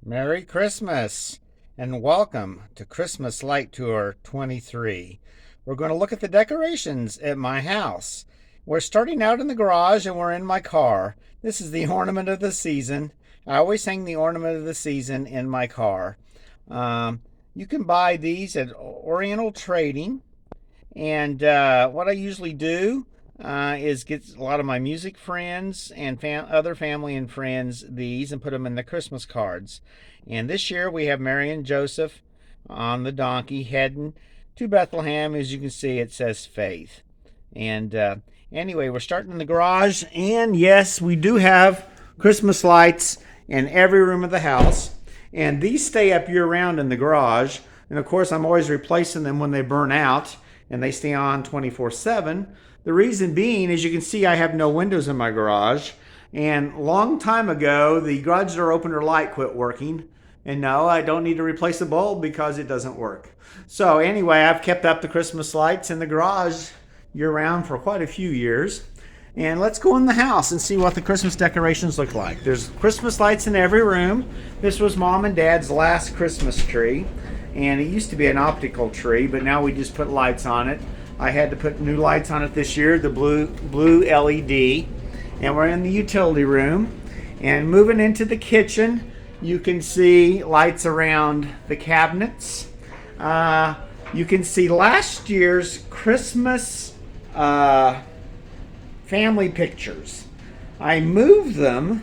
Merry Christmas and welcome to Christmas Light Tour 23. We're going to look at the decorations at my house. We're starting out in the garage and we're in my car. This is the ornament of the season. I always hang the ornament of the season in my car. You can buy these at Oriental Trading. And what I usually do is get a lot of my music friends and other family and friends these and put them in the Christmas cards. And this year we have Mary and Joseph on the donkey heading to Bethlehem. As you can see, it says faith. And anyway, we're starting in the garage. And yes, we do have Christmas lights in every room of the house. And these stay up year round in the garage. And of course, I'm always replacing them when they burn out and they stay on 24/7. The reason being, as you can see, I have no windows in my garage. And a long time ago, the garage door opener light quit working. And no, I don't need to replace the bulb because it doesn't work. So anyway, I've kept up the Christmas lights in the garage year round for quite a few years. And let's go in the house and see what the Christmas decorations look like. There's Christmas lights in every room. This was Mom and Dad's last Christmas tree. And it used to be an optical tree, but now we just put lights on it. I had to put new lights on it this year, the blue LED. And we're in the utility room. And moving into the kitchen, you can see lights around the cabinets. You can see last year's Christmas family pictures. I moved them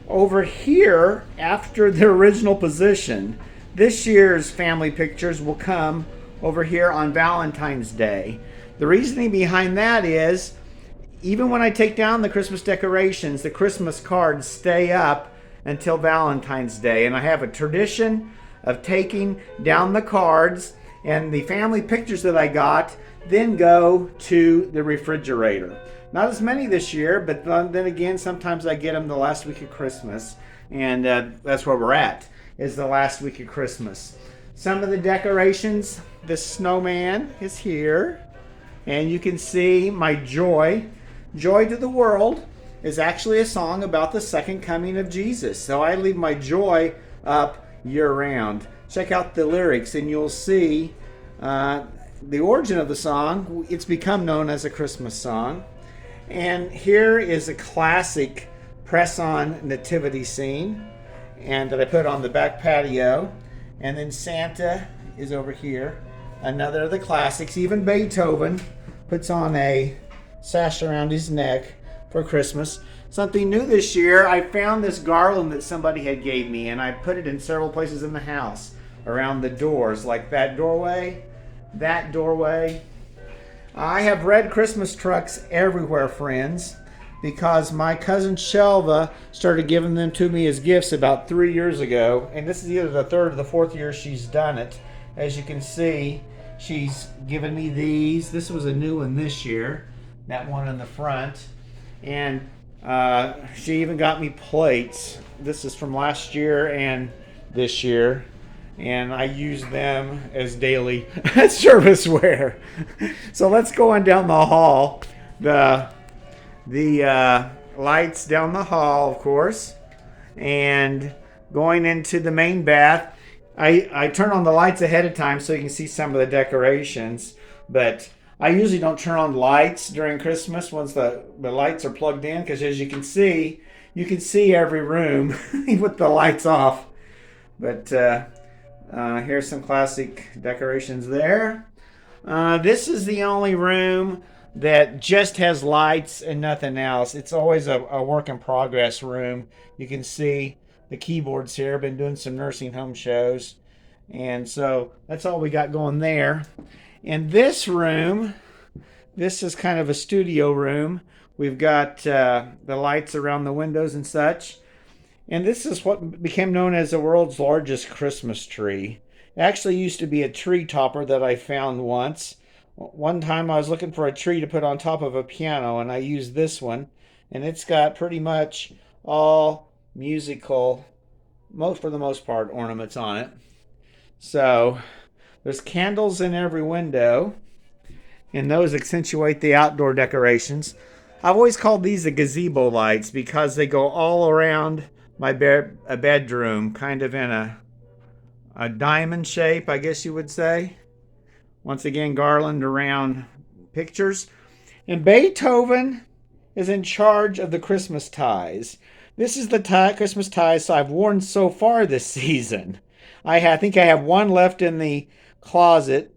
over here after their original position. This year's family pictures will come over here on Valentine's Day. The reasoning behind that is, even when I take down the Christmas decorations, the Christmas cards stay up until Valentine's Day. And I have a tradition of taking down the cards, and the family pictures that I got then go to the refrigerator. Not as many this year, but then again, sometimes I get them the last week of Christmas, and that's where we're at, is the last week of Christmas. Some of the decorations, the snowman is here, and you can see my joy. Joy to the world is actually a song about the second coming of Jesus. So I leave my joy up year round. Check out the lyrics and you'll see the origin of the song. It's become known as a Christmas song. And here is a classic press-on nativity scene, and that I put on the back patio. And then Santa is over here. Another of the classics. Even Beethoven puts on a sash around his neck for Christmas. Something new this year, I found this garland that somebody had gave me, and I put it in several places in the house. Around the doors, like that doorway. I have red Christmas trucks everywhere, friends, because my cousin Shelva started giving them to me as gifts about 3 years ago, and this is either the third or the fourth year she's done it. As you can see, she's given me these. This was a new one this year, that one in the front, and she even got me plates. This is from last year and this year, and I use them as daily serviceware. So let's go on down the hall. The lights down the hall, of course, and going into the main bath. I turn on the lights ahead of time so you can see some of the decorations, but I usually don't turn on lights during Christmas once the lights are plugged in, because as you can see every room with the lights off. But here's some classic decorations there. This is the only room that just has lights and nothing else. It's always a work in progress room. You can see the keyboards here. I've been doing some nursing home shows. And so that's all we got going there. In this room, this is kind of a studio room. We've got the lights around the windows and such. And this is what became known as the world's largest Christmas tree. It actually used to be a tree topper that I found once. One time I was looking for a tree to put on top of a piano, and I used this one. And it's got pretty much all musical, for the most part, ornaments on it. So there's candles in every window, and those accentuate the outdoor decorations. I've always called these the gazebo lights because they go all around a bedroom, kind of in a diamond shape, I guess you would say. Once again, garland around pictures. And Beethoven is in charge of the Christmas ties. This is the Christmas ties I've worn so far this season. I think I have one left in the closet.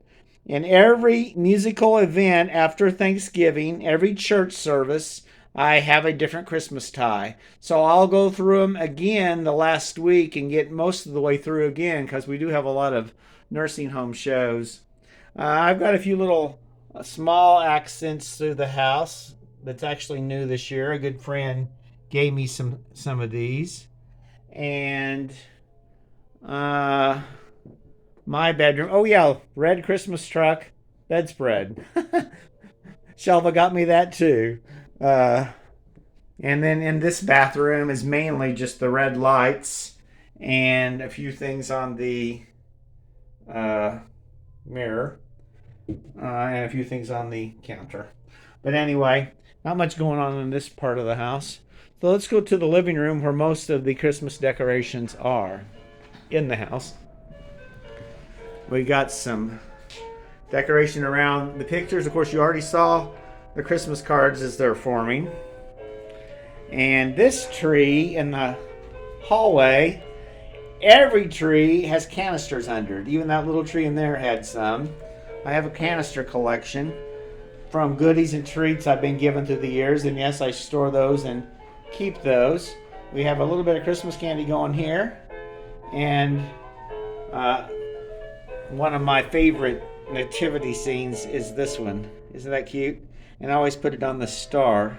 In every musical event after Thanksgiving, every church service, I have a different Christmas tie. So I'll go through them again the last week and get most of the way through again because we do have a lot of nursing home shows. I've got a few little small accents through the house that's actually new this year. A good friend gave me some of these. And my bedroom. Oh yeah, red Christmas truck bedspread. Shelva got me that too. And then in this bathroom is mainly just the red lights and a few things on the mirror and a few things on the counter. But anyway, not much going on in this part of the house. So let's go to the living room where most of the Christmas decorations are in the house. We got some decoration around the pictures. Of course, you already saw the Christmas cards as they're forming. And this tree in the hallway, every tree has canisters under it. Even that little tree in there had some. I have a canister collection from goodies and treats I've been given through the years. And yes, I store those and keep those. We have a little bit of Christmas candy going here. And one of my favorite nativity scenes is this one. Isn't that cute? And I always put it on the star.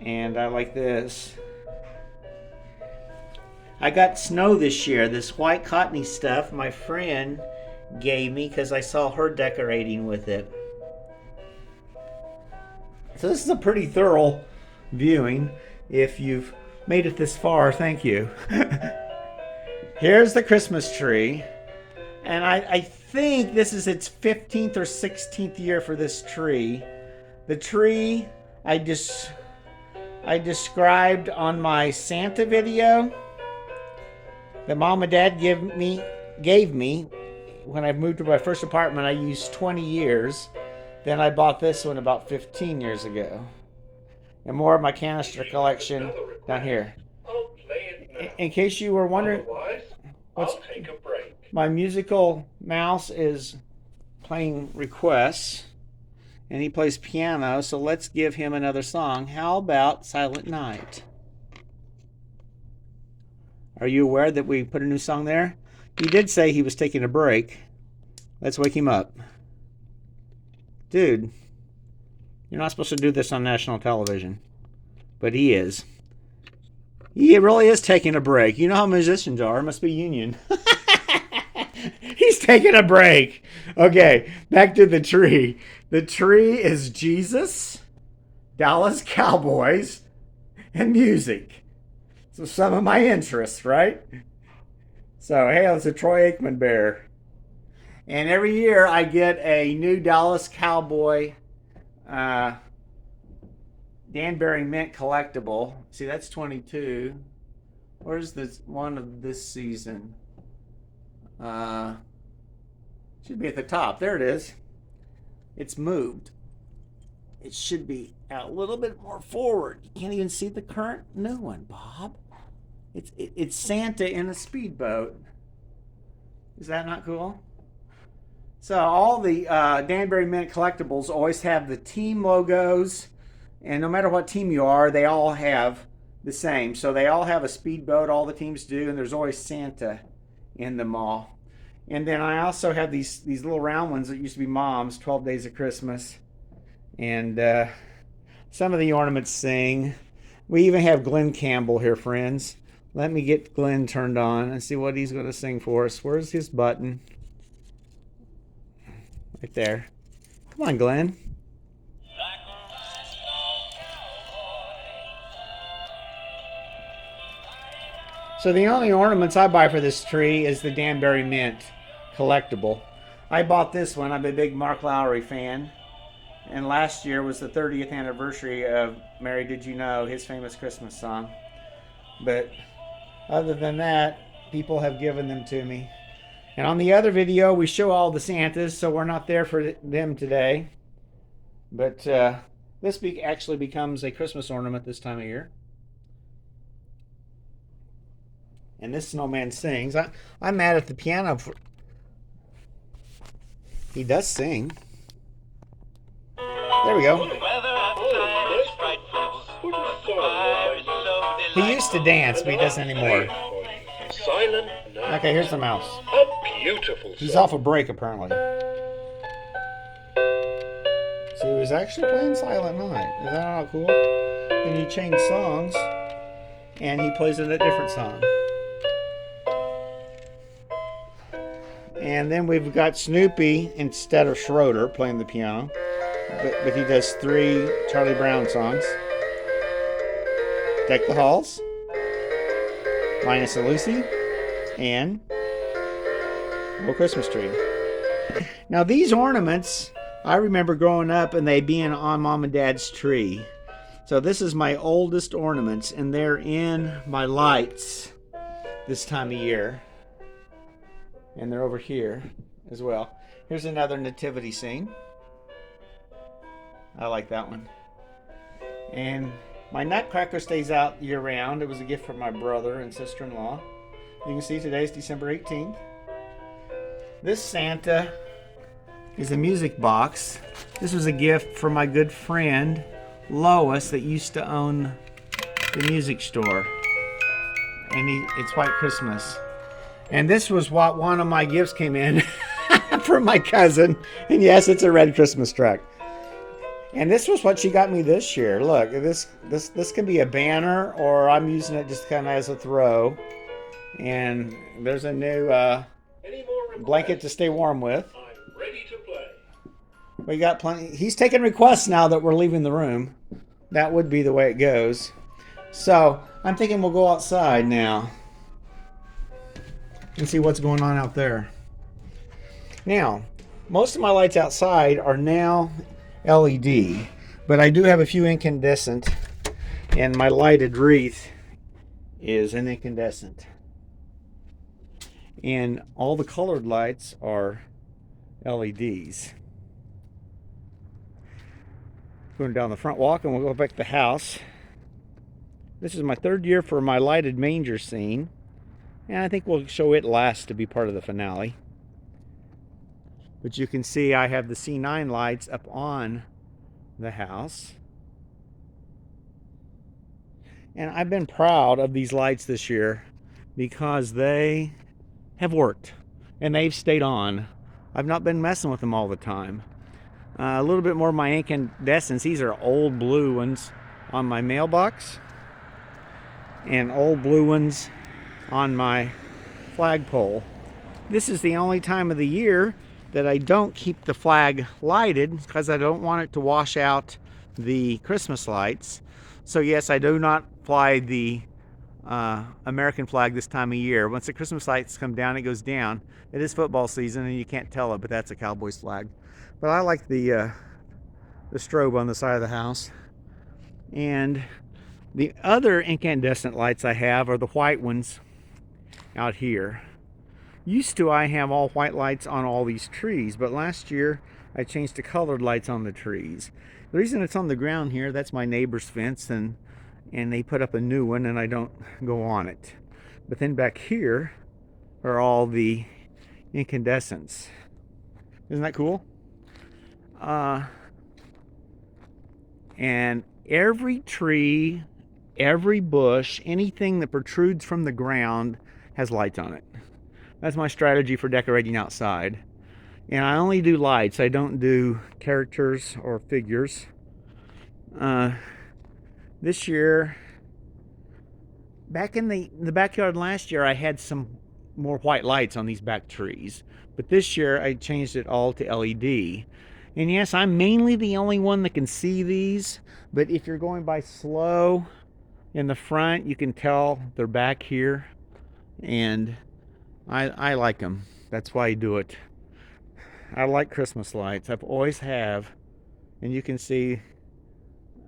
And I like this. I got snow this year. This white cottony stuff my friend gave me because I saw her decorating with it. So this is a pretty thorough viewing. If you've made it this far, thank you. Here's the Christmas tree. And I think this is its 15th or 16th year for this tree. The tree I described on my Santa video that Mom and Dad gave me when I moved to my first apartment. I used 20 years. Then I bought this one about 15 years ago. And more of my canister collection down here. In case you were wondering, my musical mouse is playing requests. And he plays piano, so let's give him another song. How about Silent Night? Are you aware that we put a new song there? He did say he was taking a break. Let's wake him up. Dude, you're not supposed to do this on national television. But he is. He really is taking a break. You know how musicians are. It must be union. He's taking a break. Okay, back to the tree. The tree is Jesus, Dallas Cowboys, and music. So some of my interests, right? So, hey, it's a Troy Aikman bear. And every year I get a new Dallas Cowboy Danbury Mint collectible. See, that's 22. Where's this one of this season? Should be at the top. There it is. It's moved. It should be a little bit more forward. You can't even see the current new one, Bob. It's Santa in a speedboat. Is that not cool? So all the Danbury Mint collectibles always have the team logos, and no matter what team you are, they all have the same. So they all have a speedboat, all the teams do, and there's always Santa in them all. And then I also have these little round ones that used to be Mom's, 12 Days of Christmas. And some of the ornaments sing. We even have Glenn Campbell here, friends. Let me get Glenn turned on and see what he's going to sing for us. Where's his button? Right there. Come on, Glenn. So the only ornaments I buy for this tree is the Danbury Mint collectible. I bought this one. I'm a big Mark Lowry fan. And last year was the 30th anniversary of Mary Did You Know, his famous Christmas song. But other than that, people have given them to me. And on the other video, we show all the Santas, so we're not there for them today. But this actually becomes a Christmas ornament this time of year. And this snowman sings. I'm mad at the piano. He does sing. There we go. He used to dance, but he doesn't anymore. Silent Night. Okay, here's the mouse. A beautiful song. He's off a break, apparently. So he was actually playing Silent Night. Is that not cool? Then you change songs, and he plays it a different song. And then we've got Snoopy instead of Schroeder playing the piano. But he does 3 Charlie Brown songs. Deck the Halls, Linus and Lucy, and Little Christmas Tree. Now these ornaments, I remember growing up and they being on Mom and Dad's tree. So this is my oldest ornaments, and they're in my lights this time of year. And they're over here as well. Here's another nativity scene. I like that one. And my nutcracker stays out year round. It was a gift from my brother and sister-in-law. You can see today's December 18th. This Santa is a music box. This was a gift from my good friend Lois that used to own the music store. And it's White Christmas. And this was what one of my gifts came in from my cousin. And yes, it's a red Christmas truck. And this was what she got me this year. Look, this can be a banner, or I'm using it just kind of as a throw. And there's a new blanket to stay warm with. I'm ready to play. We got plenty. He's taking requests now that we're leaving the room. That would be the way it goes. So I'm thinking we'll go outside now and see what's going on out there. Now, most of my lights outside are now LED, but I do have a few incandescent, and my lighted wreath is an incandescent. And all the colored lights are LEDs. Going down the front walk, and we'll go back to the house. This is my 3rd year for my lighted manger scene, and I think we'll show it last to be part of the finale. But you can see I have the C9 lights up on the house. And I've been proud of these lights this year because they have worked and they've stayed on. I've not been messing with them all the time. A little bit more of my incandescents. These are old blue ones on my mailbox and old blue ones on my flagpole. This is the only time of the year that I don't keep the flag lighted because I don't want it to wash out the Christmas lights. So yes, I do not fly the American flag this time of year. Once the Christmas lights come down, it goes down. It is football season and you can't tell it, but that's a Cowboys flag. But I like the strobe on the side of the house. And the other incandescent lights I have are the white ones out here. Used to I have all white lights on all these trees, but last year I changed to colored lights on the trees. The reason it's on the ground here, that's my neighbor's fence, and they put up a new one and I don't go on it. But then back here are all the incandescents. Isn't that cool? And every tree, every bush, anything that protrudes from the ground has lights on it. That's my strategy for decorating outside. And I only do lights. I don't do characters or figures. This year, back in the backyard last year, I had some more white lights on these back trees. But this year, I changed it all to LED. And yes, I'm mainly the only one that can see these. But if you're going by slow in the front, you can tell they're back here. And I like them. That's why I do it. I like Christmas lights. I've always have. And you can see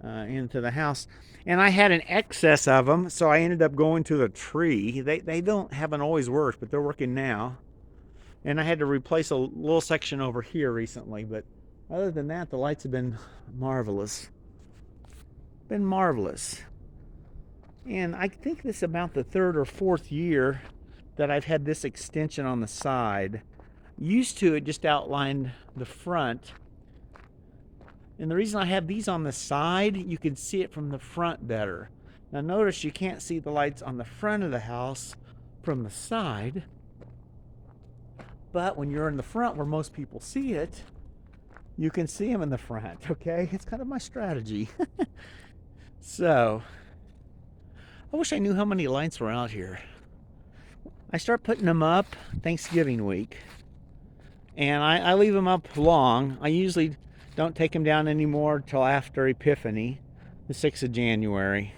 into the house. And I had an excess of them, so I ended up going to the tree. They haven't always worked, but they're working now. And I had to replace a little section over here recently, but other than that, the lights have been marvelous. Been marvelous. And I think this is about the third or fourth year that I've had this extension on the side. Used to, it just outlined the front. And the reason I have these on the side, you can see it from the front better. Now notice you can't see the lights on the front of the house from the side. But when you're in the front where most people see it, you can see them in the front, okay? It's kind of my strategy. So, I wish I knew how many lights were out here. I start putting them up Thanksgiving week. And I leave them up long. I usually don't take them down anymore till after Epiphany, the 6th of January.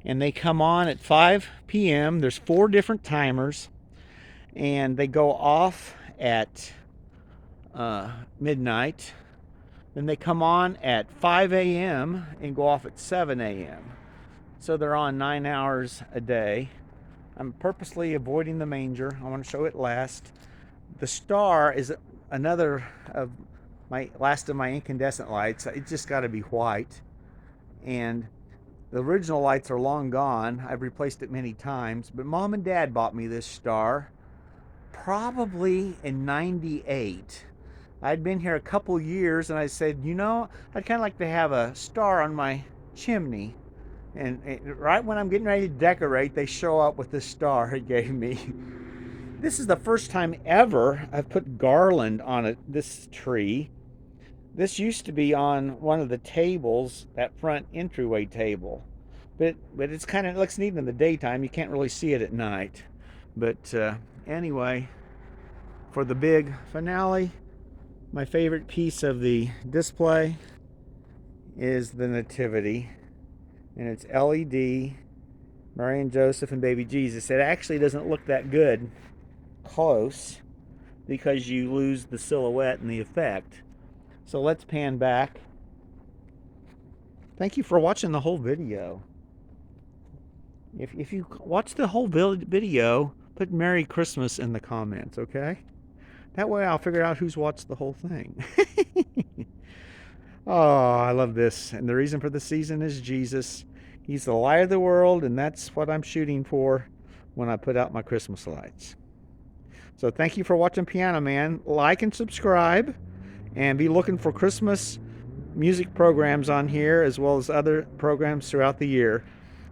And they come on at 5 p.m. There's 4 different timers. And they go off at midnight. Then they come on at 5 a.m. and go off at 7 a.m. So they're on 9 hours a day. I'm purposely avoiding the manger. I want to show it last. The star is another of my last of my incandescent lights. It's just got to be white. And the original lights are long gone. I've replaced it many times. But Mom and Dad bought me this star probably in '98. I'd been here a couple years and I said, you know, I'd kind of like to have a star on my chimney. And right when I'm getting ready to decorate, they show up with this star it gave me. This is the first time ever I've put garland on this tree. This used to be on one of the tables, that front entryway table. But it's kind of, it looks neat in the daytime. You can't really see it at night. But anyway, for the big finale, my favorite piece of the display is the Nativity. And it's LED, Mary and Joseph and baby Jesus. It actually doesn't look that good close because you lose the silhouette and the effect. So let's pan back. Thank you for watching the whole video. If you watch the whole video, put Merry Christmas in the comments, okay? That way I'll figure out who's watched the whole thing. Oh, I love this. And the reason for the season is Jesus. He's the light of the world, and that's what I'm shooting for when I put out my Christmas lights. So thank you for watching Piano Man. Like and subscribe, and be looking for Christmas music programs on here, as well as other programs throughout the year.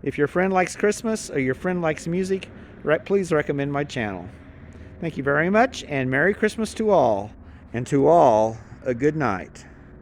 If your friend likes Christmas or your friend likes music, please recommend my channel. Thank you very much, and Merry Christmas to all, and to all, a good night.